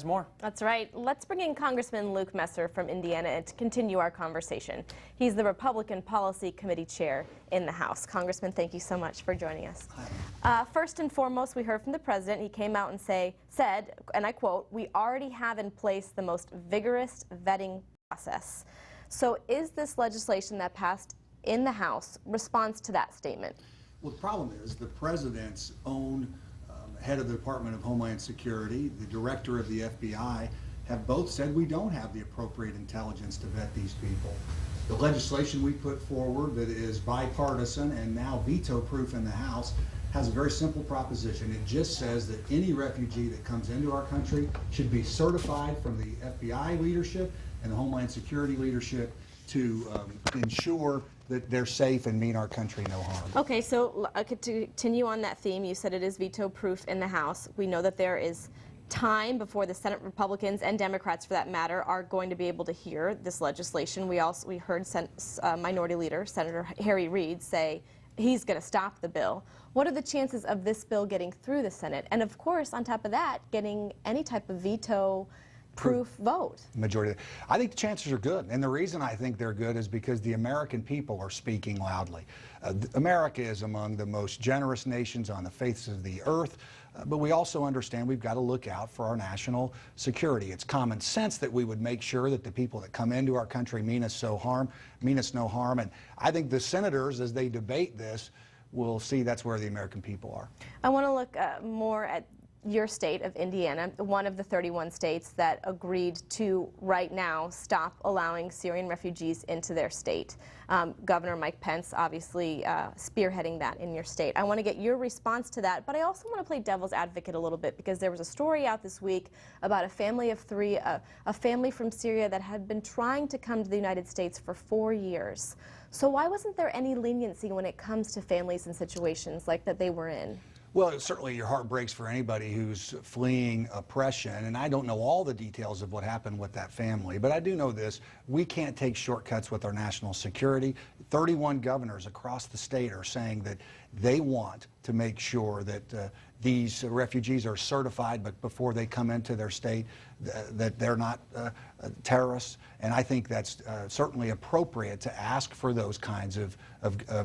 more. That's right. Let's bring in Congressman Luke Messer from Indiana to continue our conversation. He's the Republican Policy Committee Chair in the House. Congressman, thank you so much for joining us. First and foremost, we heard from the President. He came out and said, and I quote, "We already have in place the most vigorous vetting process." So is this legislation that passed in the House response to that statement? Well, the problem is the President's own head of the Department of Homeland Security, the director of the FBI, have both said we don't have the appropriate intelligence to vet these people. The legislation we put forward that is bipartisan and now veto-proof in the House has a very simple proposition. It just says that any refugee that comes into our country should be certified from the FBI leadership and the Homeland Security leadership to ensure that they're safe and mean our country no harm. Okay, so to continue on that theme, you said it is veto-proof in the House. We know that there is time before the Senate Republicans and Democrats, for that matter, are going to be able to hear this legislation. We heard Minority Leader Senator Harry Reid say he's going to stop the bill. What are the chances of this bill getting through the Senate? And of course, on top of that, getting any type of veto-proof vote? Majority. I think the chances are good, and the reason I think they're good is because the American people are speaking loudly. America is among the most generous nations on the face of the earth, but we also understand we've got to look out for our national security. It's common sense that we would make sure that the people that come into our country mean us no harm, and I think the senators, as they debate this, will see that's where the American people are. I want to look more at your state of Indiana, one of the 31 states that agreed to right now stop allowing Syrian refugees into their state. Governor Mike Pence obviously spearheading that in your state. I want to get your response to that, but I also want to play devil's advocate a little bit, because there was a story out this week about a family of three, a family from Syria that had been trying to come to the United States for 4 years. So why wasn't there any leniency when it comes to families in situations like that they were in? Well, certainly your heart breaks for anybody who's fleeing oppression, and I don't know all the details of what happened with that family, but I do know this: we can't take shortcuts with our national security. 31 governors across the state are saying that they want to make sure that these refugees are certified, but before they come into their state, that they're not terrorists, and I think that's certainly appropriate to ask for those kinds of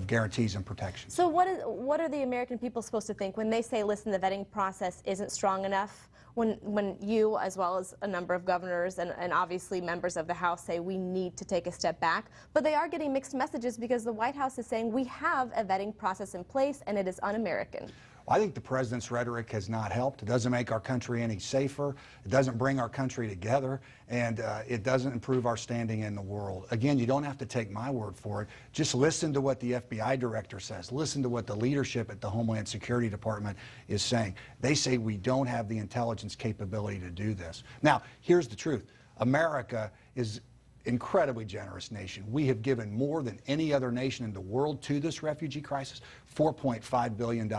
guarantees and protections. So what are the American people supposed to think when they say, listen, the vetting process isn't strong enough, when you, as well as a number of governors and obviously members of the House, say we need to take a step back, but they are getting mixed messages because the White House is saying we have a vetting process in place and it is un-American? I think the president's rhetoric has not helped. It doesn't make our country any safer. It doesn't bring our country together, and it doesn't improve our standing in the world. Again, you don't have to take my word for it. Just listen to what the FBI director says. Listen to what the leadership at the Homeland Security Department is saying. They say we don't have the intelligence capability to do this. Now, here's the truth. America is incredibly generous nation. We have given more than any other nation in the world to this refugee crisis, $4.5 billion,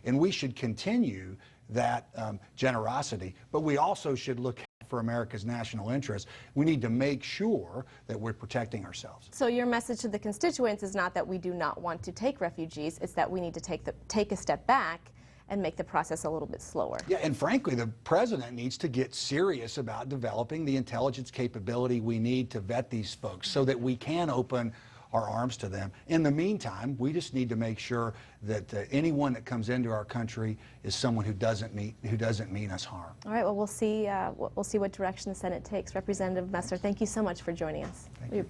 and we should continue that generosity, but we also should look for America's national interest. We need to make sure that we're protecting ourselves. So your message to the constituents is not that we do not want to take refugees, it's that we need to take a step back and make the process a little bit slower. Yeah, and frankly, the president needs to get serious about developing the intelligence capability we need to vet these folks so that we can open our arms to them. In the meantime, we just need to make sure that anyone that comes into our country is someone who doesn't mean us harm. All right, well, we'll see what direction the Senate takes. Representative Messer, thank you so much for joining us. We appreciate it.